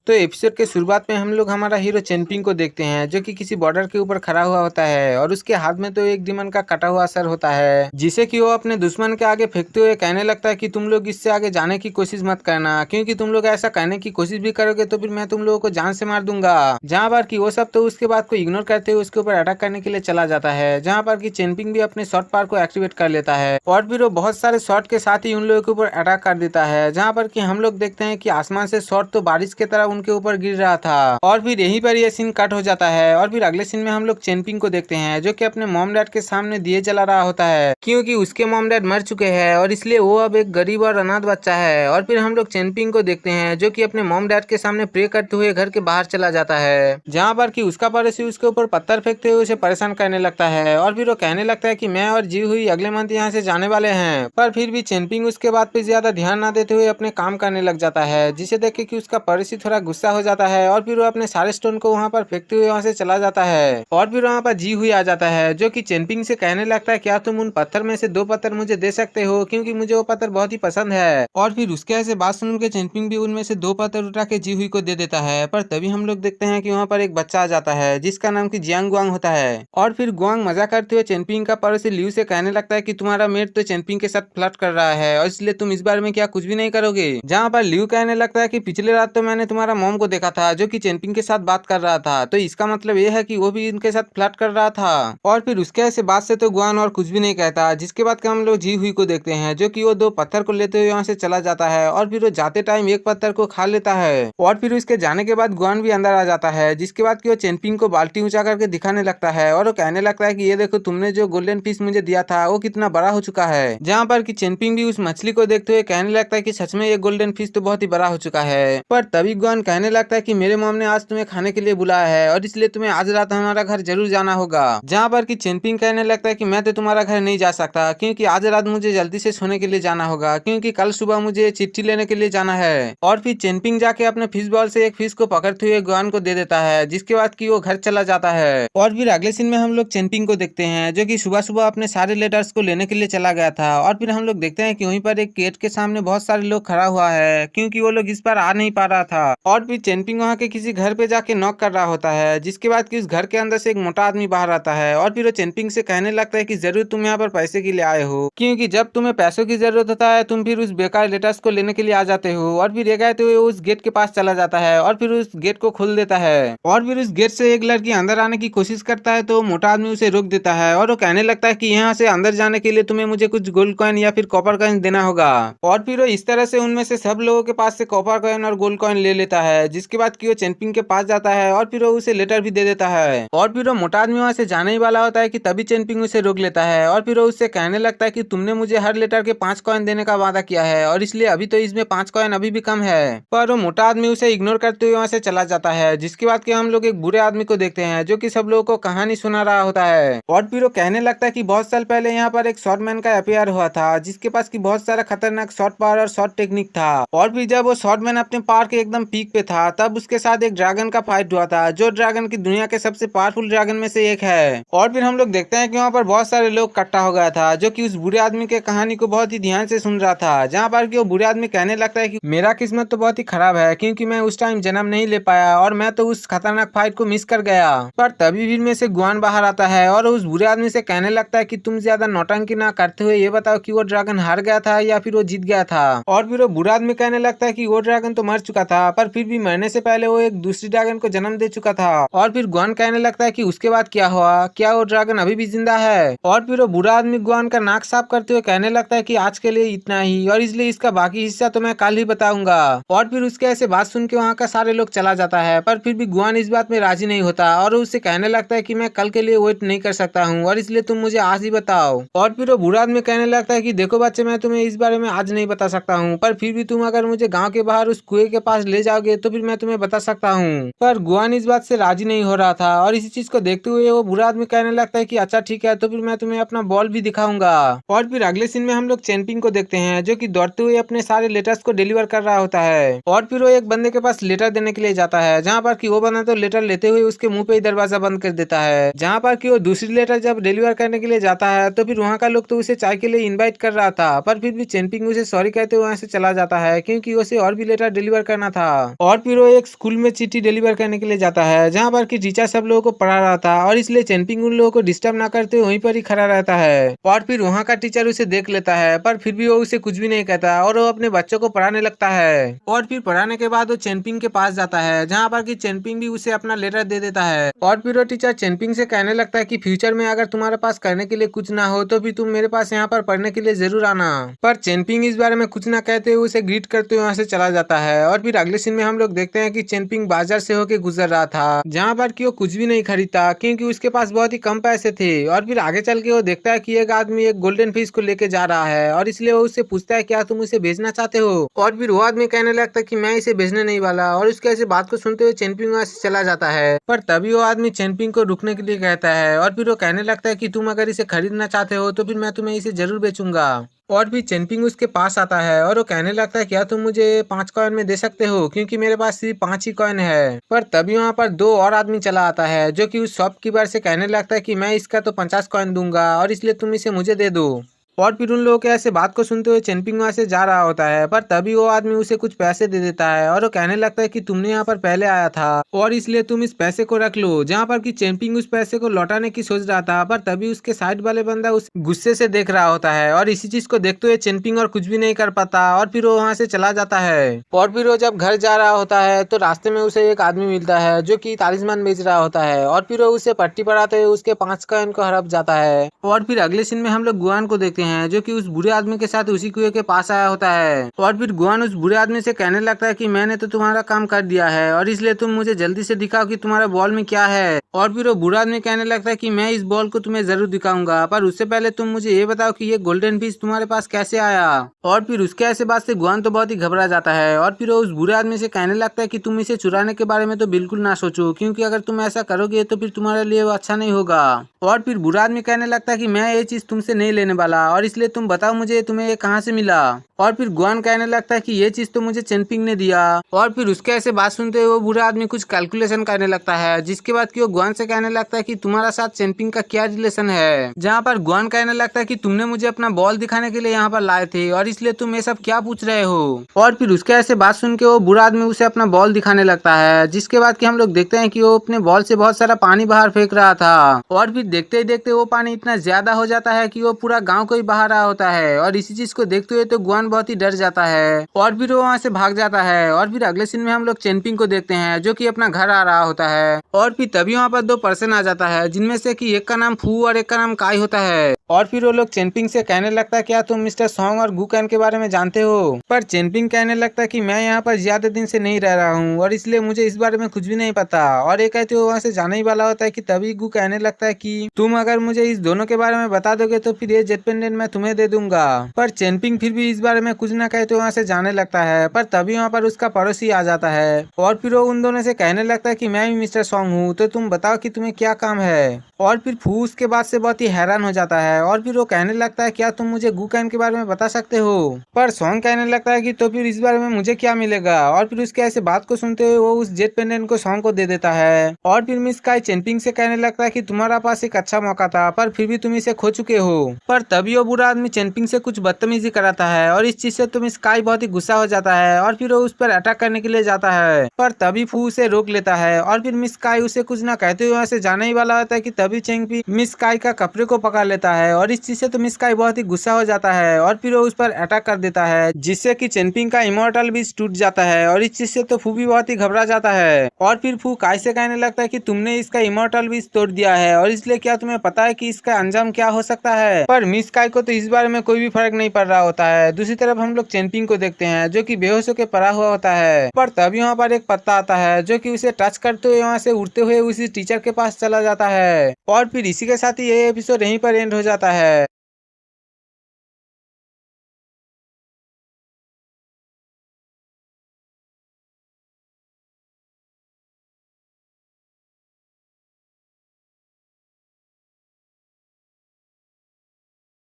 तो एपिसोड के शुरुआत में हम लोग हमारा हीरो चेनपिंग को देखते हैं जो कि किसी बॉर्डर के ऊपर खड़ा हुआ होता है और उसके हाथ में तो एक डीमन का कटा हुआ सर होता है जिसे कि वो अपने दुश्मन के आगे फेंकते हुए कहने लगता है कि तुम लोग इससे आगे जाने की कोशिश मत करना, क्योंकि तुम लोग ऐसा करने की कोशिश भी करोगे तो फिर मैं तुम लोगों को जान से मार दूंगा। जहाँ पर कि वो सब तो उसके बाद को इग्नोर करते हुए उसके ऊपर अटैक करने के लिए चला जाता है, जहाँ पर कि चेनपिंग भी अपने शॉर्ट पावर को एक्टिवेट कर लेता है और फिर वो बहुत सारे शॉट के साथ ही उन लोगों के ऊपर अटैक कर देता है। जहाँ पर कि हम लोग देखते हैं कि आसमान से शॉट तो बारिश की तरह उनके ऊपर गिर रहा था और फिर यहीं पर ये सीन कट हो जाता है और फिर अगले सीन में हम लोग चेनपिंग को देखते हैं जो कि अपने मॉम डैड के सामने दिए जला रहा होता है, क्योंकि उसके मॉम डैड मर चुके हैं और इसलिए वो अब एक गरीब और अनाथ बच्चा है। और फिर हम लोग चेनपिंग को देखते हैं जो कि अपने मॉम डैड के सामने प्रे करते हुए घर के बाहर चला जाता है, जहाँ पर कि उसका पड़ोसी उसके ऊपर पत्थर फेंकते हुए उसे परेशान करने लगता है और फिर वो कहने लगता है कि मैं और जी हुई अगले मंथ यहाँ से जाने वाले हैं। पर फिर भी चेनपिंग उसके बात पे ज्यादा ध्यान न देते हुए अपने काम करने लग जाता है, जिसे देख के कि उसका पड़ोसी थोड़ा गुस्सा हो जाता है और फिर वो अपने सारे स्टोन को वहाँ पर फेंकते हुए वहाँ से चला जाता है। और फिर वहाँ पर जी हुई आ जाता है जो कि चेनपिंग से कहने लगता है क्या तुम उन पत्थर में से 2 पत्थर मुझे दे सकते हो, क्योंकि मुझे वो पत्थर बहुत ही पसंद है। और फिर उसके ऐसे बात सुन के चेनपिंग भी उनमें से 2 पत्थर उठा के जी हुई को दे देता है। पर तभी हम लोग देखते हैं कि वहाँ पर एक बच्चा आ जाता है जिसका नाम की जियांग गुआंग होता है और फिर गुआंग मजा करते हुए चेनपिंग का पड़ोसी लियू से कहने लगता है कि तुम्हारा मेट तो चेनपिंग के साथ फ्लर्ट कर रहा है और इसलिए तुम इस बारे में क्या कुछ भी नहीं करोगे। जहाँ पर लियू कहने लगता है कि पिछले रात तो मैंने तुम्हारा मॉम को देखा था जो कि चेनपिंग के साथ बात कर रहा था, तो इसका मतलब ये है कि वो भी इनके साथ फ्लर्ट कर रहा था। और फिर उसके ऐसे बात से तो गुआन और कुछ भी नहीं कहता, जिसके बाद हम लोग जी हुई को देखते हैं जो कि वो 2 पत्थर को लेते हुए वहाँ से चला जाता है और फिर वो जाते टाइम एक पत्थर को खा लेता है और फिर उसके जाने के बाद गुआन भी अंदर आ जाता है, जिसके बाद कि वो चेनपिंग को बाल्टी ऊंचा करके दिखाने लगता है और वो कहने लगता है कि ये देखो तुमने जो गोल्डन फिश मुझे दिया था वो कितना बड़ा हो चुका है। जहाँ पर कि चेनपिंग भी उस मछली को देखते हुए कहने लगता है कि सच में ये गोल्डन फिश तो बहुत ही बड़ा हो चुका है। पर तभी गुआन कहने लगता है कि मेरे मॉम ने आज तुम्हें खाने के लिए बुलाया है और इसलिए तुम्हें आज रात हमारा घर जरूर जाना होगा। जहाँ पर कि चेनपिंग कहने लगता है कि मैं तो तुम्हारा घर नहीं जा सकता, क्योंकि आज रात मुझे जल्दी से सोने के लिए जाना होगा, क्योंकि कल सुबह मुझे चिट्ठी लेने के लिए जाना है। और फिर चेनपिंग जाके अपने फिश बॉल से एक फिश को पकड़ते हुए गुआन को दे देता है, जिसके बाद कि वो घर चला जाता है। और फिर अगले सीन में हम लोग चेनपिंग को देखते हैं जो कि सुबह सुबह अपने सारे लेटर्स को लेने के लिए चला गया था और फिर हम लोग देखते हैं कि वहीं पर एक गेट के सामने बहुत सारे लोग खड़ा हुआ है, क्योंकि वो लोग इस बार आ नहीं पा रहा था। और फिर चेनपिंग वहाँ के किसी घर पे जाके नॉक कर रहा होता है, जिसके बाद कि उस घर के अंदर से एक मोटा आदमी बाहर आता है और फिर वो चेनपिंग से कहने लगता है कि जरूर तुम यहाँ पर पैसे के लिए आए हो, क्योंकि जब तुम्हें पैसों की जरूरत होता है तुम फिर उस बेकार लेटर्स को लेने के लिए आ जाते हो। और फिर ये कहते हुए उस गेट के पास चला जाता है और फिर उस गेट को खोल देता है और फिर उस गेट से एक लड़की अंदर आने की कोशिश करता है तो मोटा आदमी उसे रोक देता है और वो कहने लगता है कि यहाँ से अंदर जाने के लिए तुम्हें मुझे कुछ गोल्ड कॉइन या फिर कॉपर कॉइन देना होगा। और फिर वो इस तरह से उनमें से सब लोगों के पास से कॉपर कॉइन और गोल्ड कॉइन ले लेता है, जिसके बाद कि वो चेनपिंग के पास जाता है और फिर वो उसे लेटर भी दे देता है। और फिर वो मोटा आदमी वहां से जाने ही वाला होता है कि तभी चेनपिंग उसे रोक लेता है और फिर वो उससे कहने लगता है कि तुमने मुझे हर लेटर के 5 कॉइन देने का वादा किया है और इसलिए अभी तो इसमें 5 कॉइन अभी भी कम है। पर वो मोटा आदमी उसे इग्नोर करते हुए वहां से चला जाता है, जिसके बाद कि हम लोग एक बुरे आदमी को देखते हैं जो कि सब लोगों को कहानी सुना रहा होता है। और फिर वो कहने लगता है कि बहुत साल पहले यहाँ पर एक शॉर्टमैन का अफेयर हुआ था, जिसके पास की बहुत सारा खतरनाक शॉर्ट पावर और शॉर्ट टेक्निक था। और फिर जब वो शॉर्टमैन अपने पावर के एकदम पीक पे था तब उसके साथ एक ड्रैगन का फाइट हुआ था, जो ड्रैगन की दुनिया के सबसे पावरफुल ड्रैगन में से एक है। और फिर हम लोग देखते हैं कि वहाँ पर बहुत सारे लोग इकट्ठा हो गया था जो कि उस बुरे आदमी के कहानी को बहुत ही ध्यान से सुन रहा था, जहाँ पर कि वो बुरे आदमी कहने लगता है कि मेरा किस्मत तो बहुत ही खराब है, क्योंकि मैं उस टाइम जन्म नहीं ले पाया और मैं तो उस खतरनाक फाइट को मिस कर गया। पर तभी भी में से गुआन बाहर आता है और उस बुरे आदमी से कहने लगता है कि तुम ज्यादा नौटंकी ना करते हुए ये बताओ कि वो ड्रैगन हार गया था या फिर वो जीत गया था। और फिर वो बुरा आदमी कहने लगता है कि वो ड्रैगन तो मर चुका था, पर फिर भी मरने से पहले वो एक दूसरी ड्रैगन को जन्म दे चुका था। और फिर गुआन कहने लगता है कि उसके बाद क्या हुआ, क्या वो ड्रैगन अभी भी जिंदा है। और फिर वो बुरा आदमी गुआन का नाक साफ करते हुए कहने लगता है कि आज के लिए इतना ही और इसलिए इसका बाकी हिस्सा तो मैं कल ही बताऊंगा। और फिर उसके ऐसे बात सुन के वहाँ का सारे लोग चला जाता है, पर फिर भी गुआन इस बात में राजी नहीं होता और उससे कहने लगता है कि मैं कल के लिए वेट नहीं कर सकता हूँ और इसलिए तुम मुझे आज ही बताओ। और फिर वो बुरा आदमी कहने लगता है कि देखो बच्चे, मैं तुम्हें इस बारे में आज नहीं बता सकता हूँ, पर फिर भी तुम अगर मुझे गांव के बाहर उस कुएं के पास ले जाओगे तो फिर मैं तुम्हें बता सकता हूँ। पर गुआन इस बात से राजी नहीं हो रहा था और इसी चीज को देखते हुए वो बुरा आदमी कहने लगता है कि अच्छा ठीक है, तो फिर मैं तुम्हें अपना बॉल भी दिखाऊंगा। और फिर अगले सीन में हम लोग चेनपिंग को देखते हैं जो कि दौड़ते हुए अपने सारे लेटर्स को डिलीवर कर रहा होता है। और फिर वो एक बंदे के पास लेटर देने के लिए जाता है, जहाँ पर कि वो बंदा तो लेटर लेते हुए उसके मुंह पे ही दरवाजा बंद कर देता है। जहाँ पर कि वो दूसरी लेटर जब डिलीवर करने के लिए जाता है तो फिर वहाँ का लोग तो उसे चाय के लिए इनवाइट कर रहा था, पर फिर भी चेनपिंग उसे सॉरी कहते हुए वहाँ से चला जाता है, क्योंकि उसे और भी लेटर डिलीवर करना था। और फिर वो एक स्कूल में चिट्ठी डिलीवर करने के लिए जाता है, जहाँ पर की टीचर सब लोगों को पढ़ा रहा था और इसलिए चेनपिंग उन लोगों को डिस्टर्ब ना करते वहीं पर ही खड़ा रहता है। और फिर वहाँ का टीचर उसे देख लेता है, पर फिर भी वो उसे कुछ भी नहीं कहता और वो अपने बच्चों को पढ़ाने लगता है। और फिर पढ़ाने के बाद वो चेनपिंग के पास जाता है, जहाँ पर की चेनपिंग भी उसे अपना लेटर दे देता है। और फिर वो टीचर चेनपिंग से कहने लगता है कि फ्यूचर में अगर तुम्हारे पास करने के लिए कुछ ना हो तो भी तुम मेरे पास यहाँ पर पढ़ने के लिए जरूर आना। पर चेनपिंग इस बारे में कुछ ना कहते हुए उसे ग्रीट करते हुए वहाँ से चला जाता है। और फिर अगले सीन में हम लोग देखते हैं कि चेनपिंग बाजार से होके गुजर रहा था, जहाँ पर कि वो कुछ भी नहीं खरीदता क्योंकि उसके पास बहुत ही कम पैसे थे। और फिर आगे चल के वो देखता है कि एक आदमी एक गोल्डन फिश को लेके जा रहा है और इसलिए वो उससे पूछता है क्या तुम उसे बेचना चाहते हो। और फिर वो आदमी कहने लगता है कि मैं इसे बेचने नहीं वाला और उसके ऐसे बात को सुनते हुए चेनपिंग वहाँ से चला जाता है। पर तभी वो आदमी चेनपिंग को रुकने के लिए कहता है और फिर वो कहने लगता है कि तुम अगर इसे खरीदना चाहते हो तो फिर मैं तुम्हें इसे जरूर बेचूंगा। और भी चेनपिंग उसके पास आता है और वो कहने लगता है क्या तुम मुझे 5 कॉइन में दे सकते हो क्योंकि मेरे पास सिर्फ 5 ही कॉइन है। पर तभी वहाँ पर 2 और आदमी चला आता है जो कि उस शॉपकीपर से कहने लगता है कि मैं इसका तो 50 कॉइन दूंगा और इसलिए तुम इसे मुझे दे दो। और फिर उन लोगों के ऐसे बात को सुनते हुए चेनपिंग वहाँ से जा रहा होता है, पर तभी वो आदमी उसे कुछ पैसे दे देता है और वो कहने लगता है कि तुमने यहाँ पर पहले आया था और इसलिए तुम इस पैसे को रख लो। जहाँ पर कि चेनपिंग उस पैसे को लौटाने की सोच रहा था, पर तभी उसके साइड वाले बंदा उस गुस्से से देख रहा होता है और इसी चीज को देखते हुए चेनपिंग और कुछ भी नहीं कर पाता और फिर वो वहाँ से चला जाता है। और फिर वो जब घर जा रहा होता है तो रास्ते में उसे एक आदमी मिलता है जो कि तालिस्मान बेच रहा होता है और फिर वो उसे पट्टी पढ़ाते हुए उसके 5 कॉइन को हड़प जाता है। और फिर अगले सीन में हम लोग गुआन को देखते हैं जो कि उस बुरे आदमी के साथ उसी कुएं के पास आया होता है। और फिर गुआन उस बुरे आदमी से कहने लगता है कि मैंने तो तुम्हारा काम कर दिया है और इसलिए तुम मुझे जल्दी से दिखाओ कि तुम्हारा बॉल में क्या है। और फिर वो बुरा आदमी कहने लगता है कि मैं इस बॉल को तुम्हें जरूर दिखाऊंगा, पर उससे पहले तुम मुझे ये बताओ कि ये गोल्डन फिश तुम्हारे पास कैसे आया। और फिर उसके ऐसे बात से गुआन तो बहुत ही घबरा जाता है और फिर वो उस बुरे आदमी से कहने लगता है कि तुम इसे चुराने के बारे में तो बिल्कुल ना सोचो क्योंकि अगर तुम ऐसा करोगे तो फिर तुम्हारे लिए वो अच्छा नहीं होगा। और फिर बुरा आदमी कहने लगता है कि मैं ये चीज तुमसे नहीं लेने वाला और इसलिए तुम बताओ मुझे तुम्हें ये कहाँ से मिला। और फिर गुआन कहने लगता है कि ये चीज तो मुझे चेनपिंग ने दिया। और फिर उसके ऐसे बात सुनते हुए वो बुरा आदमी कुछ कैलकुलेशन करने लगता है, जिसके बाद कि वो गुआन से कहने लगता है कि तुम्हारा साथ चेनपिंग का क्या रिलेशन है। जहाँ पर गुआन कहने लगता है कि तुमने मुझे अपना बॉल दिखाने के लिए यहाँ पर लाए थे और इसलिए तुम ये सब क्या पूछ रहे हो। और फिर उसके ऐसे बात सुन के वो बुरा आदमी उसे अपना बॉल दिखाने लगता है, जिसके बाद कि हम लोग देखते हैं कि वो अपने बॉल से बहुत सारा पानी बाहर फेंक रहा था। और फिर देखते ही देखते वो पानी इतना ज्यादा हो जाता है कि वो पूरा गाँव को ही बहा रहा होता है। और इसी चीज को देखते हुए तो गुआन बहुत ही डर जाता है और फिर वो वहाँ से भाग जाता है। और फिर अगले सीन में हम लोग चेनपिंग को देखते हैं जो कि अपना घर आ रहा होता है। और फिर तभी वहाँ पर 2 पर्सन आ जाता है, जिनमें से कि एक का नाम फू और एक का नाम काई होता है। और फिर वो लोग चेनपिंग से कहने लगता है क्या तुम मिस्टर सॉन्ग और गुकैन के बारे में जानते हो। पर चेनपिंग कहने लगता है कि मैं यहाँ पर ज्यादा दिन से नहीं रह रहा हूँ और इसलिए मुझे इस बारे में कुछ भी नहीं पता। और एक कहते हुए वहाँ से जाने ही वाला होता है कि तभी गु कहने लगता है कि तुम अगर मुझे इस दोनों के बारे में बता दोगे तो फिर ये जेट पेंडेंट मैं तुम्हें दे दूंगा। पर चेनपिंग फिर भी इस बारे में कुछ ना कहते वहाँ से जाने लगता है। पर तभी वहाँ पर उसका पड़ोसी आ जाता है और फिर वो उन दोनों से कहने लगता है कि मैं भी मिस्टर सॉन्ग हूँ, तो तुम बताओ कि तुम्हें क्या काम है। और फिर फू उसके बाद से बहुत ही हैरान हो जाता है और फिर वो कहने लगता है क्या तुम मुझे गुकैन के बारे में बता सकते हो। पर सॉन्ग कहने लगता है कि तो फिर इस बारे में मुझे क्या मिलेगा। और फिर उसके ऐसे बात को सुनते हुए वो उस जेट पेंडेंट को सॉन्ग को दे देता है। और फिर मिस काई चेनपिंग से कहने लगता है कि तुम्हारा पास एक अच्छा मौका था पर फिर भी तुम इसे खो चुके हो। पर तभी वो बुरा आदमी चेनपिंग से कुछ बदतमीजी कराता है और इस चीज से तो मिस काई बहुत ही गुस्सा हो जाता है और फिर वो उस पर अटैक करने के लिए जाता है। पर तभी फू उसे रोक लेता है और फिर मिस काई उसे कुछ ना कहते हुए वहाँ से जाने ही वाला होता है कि तभी चेंगपी मिस काई का कपड़े को पकड़ लेता है और इस चीज से तो मिस काई बहुत ही गुस्सा हो जाता है और फिर वो उस पर अटैक कर देता है, जिससे कि चेनपिंग का इमोर्टल बीज टूट जाता है। और इस चीज से तो फू भी बहुत ही घबरा जाता है और फिर फू काई से कहने लगता है कि तुमने इसका इमोर्टल बीज तोड़ दिया है और इसलिए क्या तुम्हें पता है कि इसका अंजाम क्या हो सकता है। पर मिस काई को तो इस बारे में कोई भी फर्क नहीं पड़ रहा होता है। दूसरी तरफ हम लोग चेनपिंग को देखते हैं जो कि बेहोश होकर पड़ा हुआ होता है। पर तभी वहाँ पर एक पत्ता आता है जो कि उसे टच करते हुए वहाँ से उड़ते हुए उसी टीचर के पास चला जाता है। और फिर इसी के साथ ही ये एपिसोड यहीं पर एंड हो जाता है।